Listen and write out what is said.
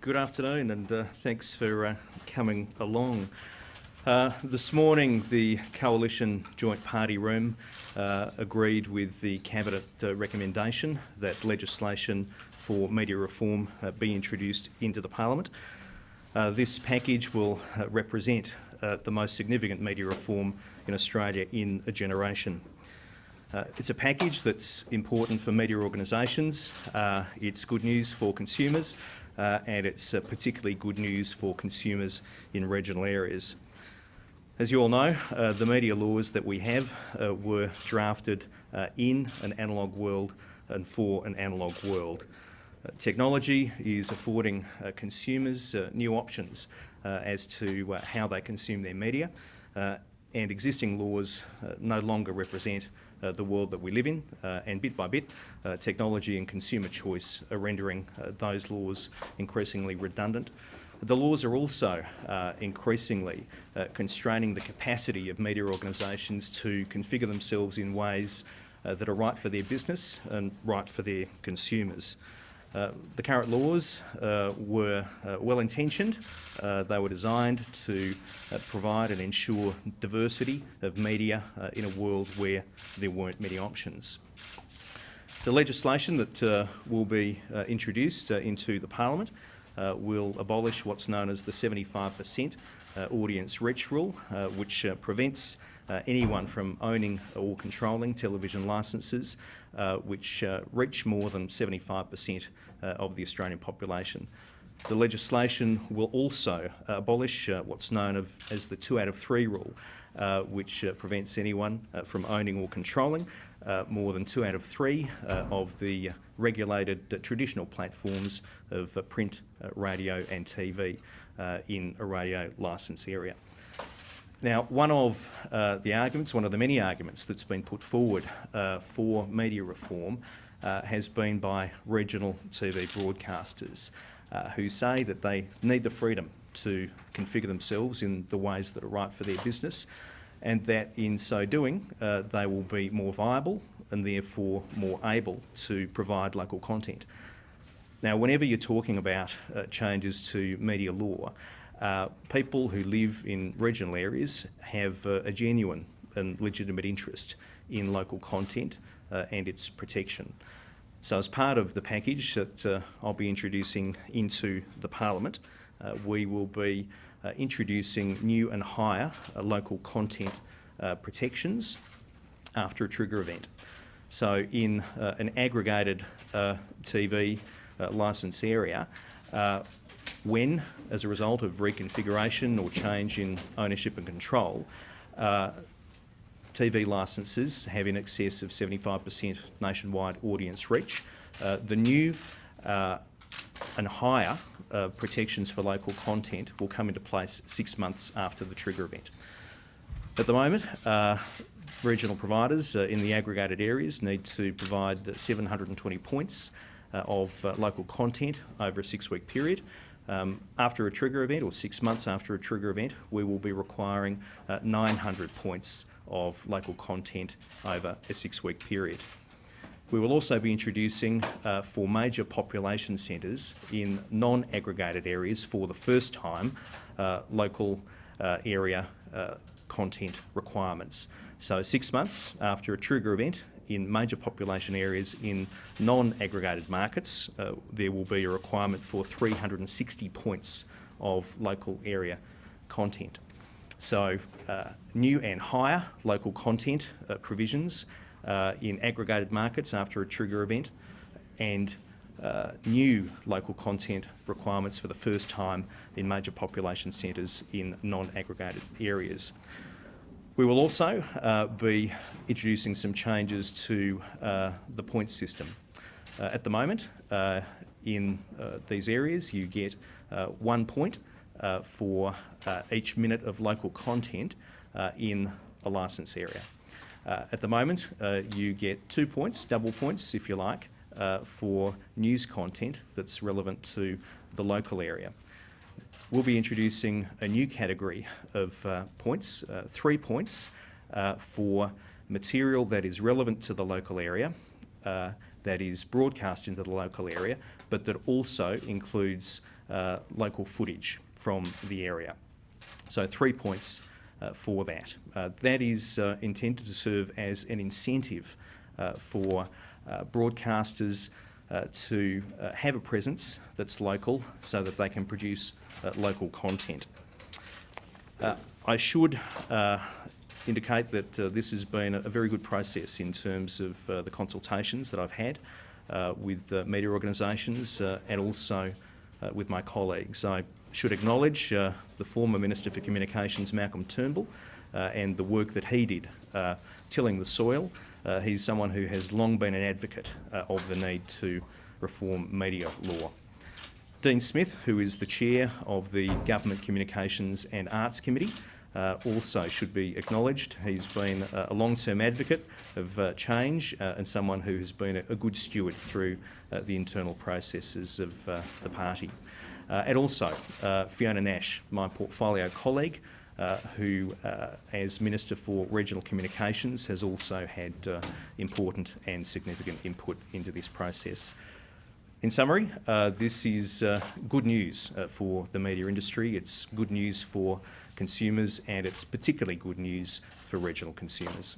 Good afternoon, and thanks for coming along. This morning, the Coalition Joint Party Room agreed with the Cabinet recommendation that legislation for media reform be introduced into the Parliament. This package will represent the most significant media reform in Australia in a generation. It's a package that's important for media organisations, it's good news for consumers, and it's particularly good news for consumers in regional areas. As you all know, the media laws that we have were drafted in an analogue world and for an analogue world. Technology is affording consumers new options as to how they consume their media, and existing laws no longer represent the world that we live in, and bit by bit, technology and consumer choice are rendering those laws increasingly redundant. The laws are also increasingly constraining the capacity of media organisations to configure themselves in ways that are right for their business and right for their consumers. The current laws were well-intentioned. They were designed to provide and ensure diversity of media in a world where there weren't many options. The legislation that will be introduced into the Parliament will abolish what's known as the 75% audience reach rule, which prevents anyone from owning or controlling television licences which reach more than 75% of the Australian population. The legislation will also abolish what's known as the 2 out of 3 rule, which prevents anyone from owning or controlling more than 2 out of 3 of the regulated traditional platforms of print, radio and TV in a radio licence area. Now, one of the many arguments that's been put forward for media reform has been by regional TV broadcasters who say that they need the freedom to configure themselves in the ways that are right for their business, and that in so doing they will be more viable and therefore more able to provide local content. Now, whenever you're talking about changes to media law, people who live in regional areas have a genuine and legitimate interest in local content and its protection. So as part of the package that I'll be introducing into the Parliament, we will be introducing new and higher local content protections after a trigger event. So in an aggregated TV licence area, when, as a result of reconfiguration or change in ownership and control, TV licences have in excess of 75% nationwide audience reach, the new and higher protections for local content will come into place 6 months after the trigger event. At the moment, regional providers in the aggregated areas need to provide 720 points of local content over a 6-week period. After a trigger event, or 6 months after a trigger event, we will be requiring 900 points of local content over a 6-week period. We will also be introducing for major population centres in non-aggregated areas for the first time local area content requirements. So 6 months after a trigger event in major population areas in non-aggregated markets, there will be a requirement for 360 points of local area content. So new and higher local content provisions in aggregated markets after a trigger event, and new local content requirements for the first time in major population centres in non-aggregated areas. We will also be introducing some changes to the point system. At the moment, in these areas, you get 1 point for each minute of local content in a licence area. At the moment, you get 2 points, double points if you like, for news content that's relevant to the local area. We'll be introducing a new category of points, 3 points for material that is relevant to the local area, that is broadcast into the local area, but that also includes local footage from the area. So 3 points for that. That is intended to serve as an incentive for broadcasters to have a presence that's local so that they can produce local content. I should indicate that this has been a very good process in terms of the consultations that I've had with media organisations and also with my colleagues. I should acknowledge the former Minister for Communications, Malcolm Turnbull, and the work that he did tilling the soil. He's someone who has long been an advocate of the need to reform media law. Dean Smith, who is the chair of the Government Communications and Arts Committee, also should be acknowledged. He's been a long-term advocate of change and someone who has been a good steward through the internal processes of the party. And also Fiona Nash, my portfolio colleague, who, as Minister for Regional Communications, has also had important and significant input into this process. In summary, this is good news for the media industry. It's good news for consumers, and it's particularly good news for regional consumers.